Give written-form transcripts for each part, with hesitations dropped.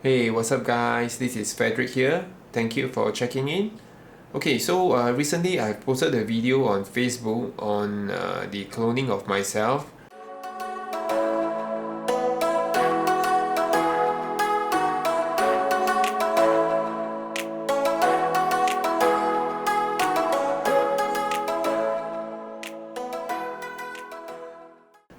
Hey, what's up guys? This is Frederick here. Thank you for checking in. Okay, so recently I posted a video on Facebook on the cloning of myself.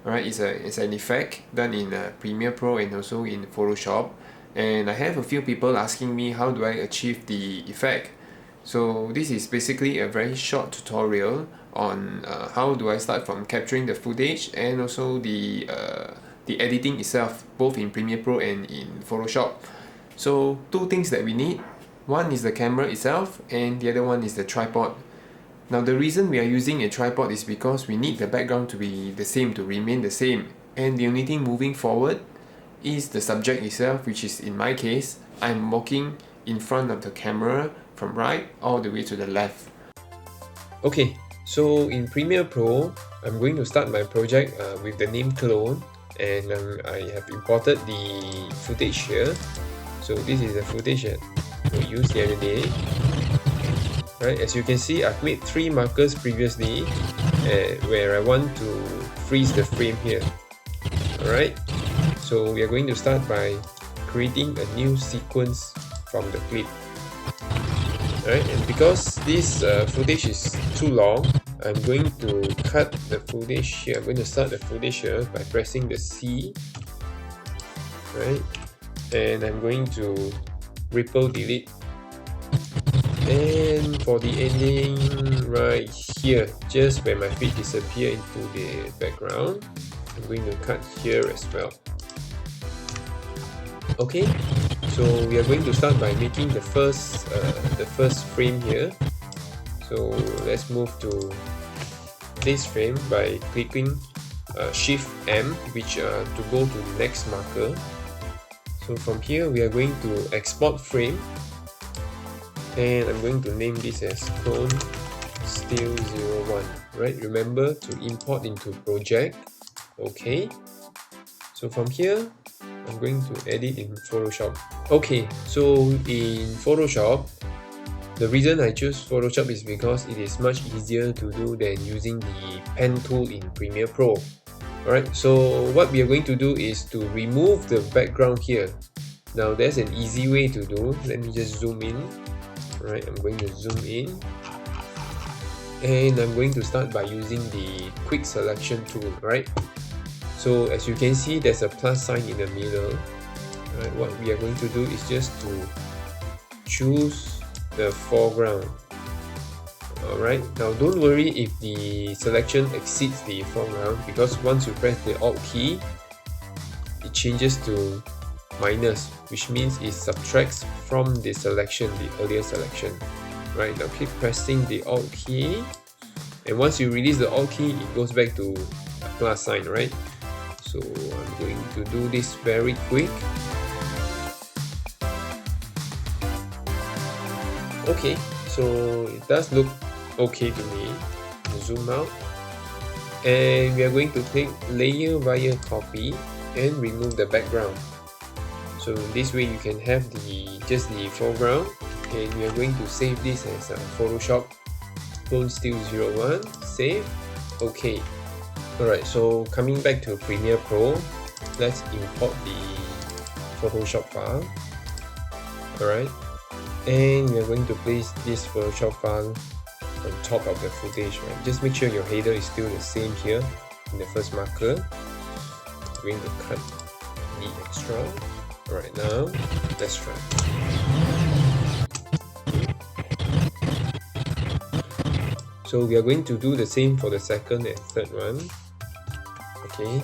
Alright, it's an effect done in Premiere Pro and also in Photoshop. And I have a few people asking me how do I achieve the effect. So this is basically a very short tutorial on how do I start from capturing the footage and also the editing itself, both in Premiere Pro and in Photoshop. So two things that we need. One is the camera itself and the other one is the tripod. Now the reason we are using a tripod is because we need the background to be the same, to remain the same, and the only thing moving forward is the subject itself, which is in my case, I'm walking in front of the camera from right all the way to the left. Okay, so in Premiere Pro, I'm going to start my project with the name clone, and I have imported the footage here. So this is the footage that we used the other day. Right, as you can see, I've made 3 markers previously where I want to freeze the frame here. Alright, so we are going to start by creating a new sequence from the clip. Alright, and because this footage is too long, I'm going to cut the footage here. I'm going to start the footage here by pressing the C. Right, and I'm going to ripple delete. And for the ending right here, just where my feet disappear into the background, I'm going to cut here as well. Okay, so we are going to start by making the first frame here. So let's move to this frame by clicking Shift M, which to go to the next marker. So from here we are going to export frame. And I'm going to name this as clone still 01. Right, remember to import into project. Okay, so from here I'm going to edit in Photoshop. Okay, so in Photoshop, the reason I choose Photoshop is because it is much easier to do than using the pen tool in Premiere Pro. Alright, so what we are going to do is to remove the background here. Now there's an easy way to do. Let me just zoom in. Right, I'm going to zoom in, and I'm going to start by using the quick selection tool. Right, so as you can see, there's a plus sign in the middle. Right, what we are going to do is just to choose the foreground. Alright, now don't worry if the selection exceeds the foreground, because once you press the Alt key, it changes to minus, which means it subtracts from the selection, the earlier selection. Right, now keep pressing the Alt key, and once you release the Alt key, it goes back to a plus sign. Right, so I'm going to do this very quick. Okay, so it does look okay to me. Zoom out, and we are going to click layer via copy and remove the background. So this way you can have just the foreground, and we are going to save this as Photoshop clone still 01. Save. Okay. Alright, so coming back to Premiere Pro, let's import the Photoshop file. Alright, and we are going to place this Photoshop file on top of the footage. Right, just make sure your header is still the same here in the first marker. I'm going to cut the extra. Alright, now let's try. So we are going to do the same for the second and third one. Okay,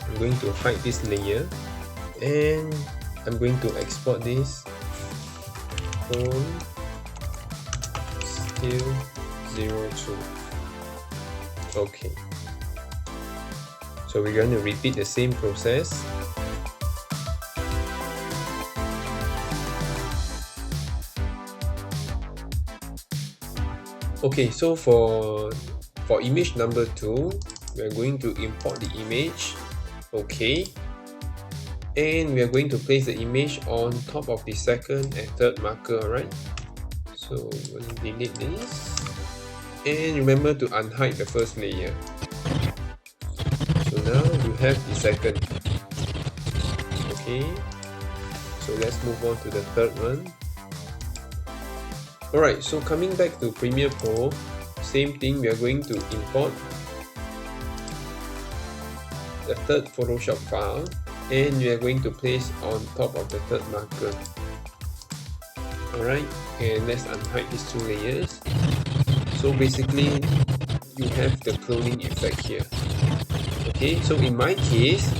I'm going to hide this layer, and I'm going to export this clone still 02. Okay, so we're going to repeat the same process. Okay, so for image number 2, we are going to import the image. Okay, and we are going to place the image on top of the second and third marker. Alright, so we'll delete this, and remember to unhide the first layer. So now you have the second. Okay, so let's move on to the third one. Alright, so coming back to Premiere Pro, same thing, we are going to import the third Photoshop file, and we are going to place on top of the third marker. Alright, and let's unhide these two layers. So basically, you have the cloning effect here. Okay, so in my case,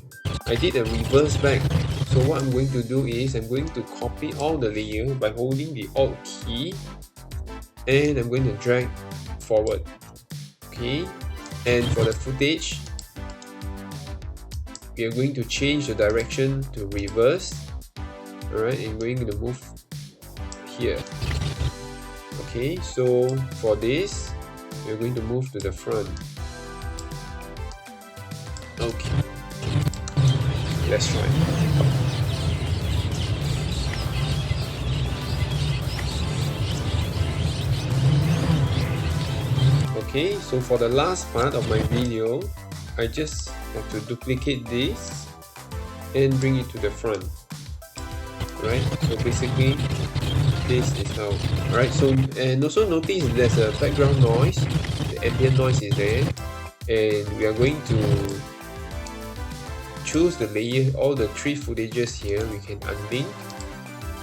I did a reverse back. So what I'm going to do is, I'm going to copy all the layers by holding the Alt key, and I'm going to drag forward. Okay, and for the footage, we are going to change the direction to reverse. Alright, and we're going to move here. Okay, so for this, we're going to move to the front. Okay, let's try. Okay, so for the last part of my video, I just have to duplicate this and bring it to the front. Right, so basically this is how. Alright, so and also notice there's a background noise, the ambient noise is there, and we are going to choose the layer, all the three footages here. We can unlink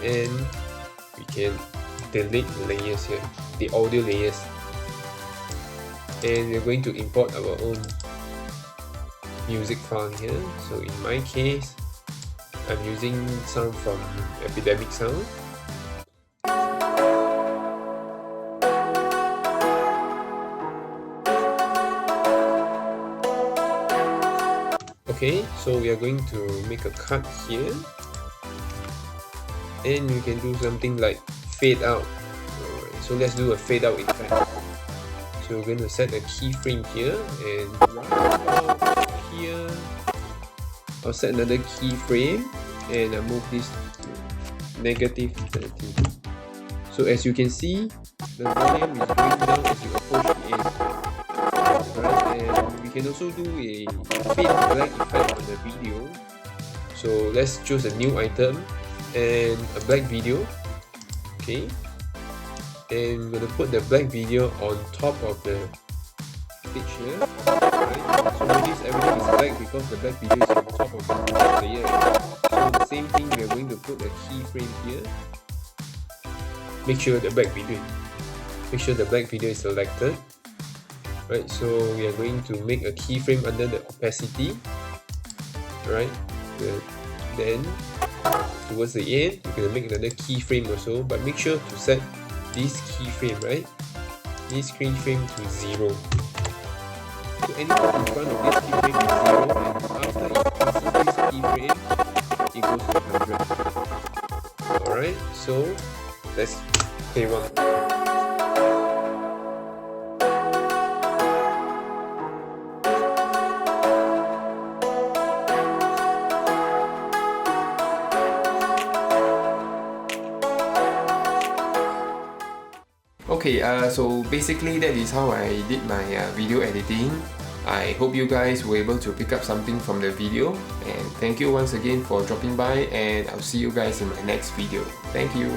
and we can delete the layers here, the audio layers, and we're going to import our own music file here. So in my case, I'm using some from Epidemic Sound. Okay, so we are going to make a cut here, and we can do something like fade out. Alright, so let's do a fade out effect. So we're going to set a keyframe here, and right about here, I'll set another keyframe, and I'll move this to -30. So as you can see, the volume is going down as you approach the end. Right, and we can also do a fade to black effect on the video. So let's choose a new item and a black video. Okay, and we're going to put the black video on top of the page here. Right, so notice everything is black because the black video is on top of the layer. So the same thing, we are going to put a keyframe here. Make sure the black video is selected. Right, so we are going to make a keyframe under the opacity. Right, then towards the end, you're going to make another keyframe also, but make sure to set this keyframe, right? This keyframe to 0. So anything in front of this keyframe is 0, and after it passes this keyframe, it goes to 100. Alright, so let's play one. Okay, so basically that is how I did my video editing. I hope you guys were able to pick up something from the video, and thank you once again for dropping by, and I'll see you guys in my next video. Thank you.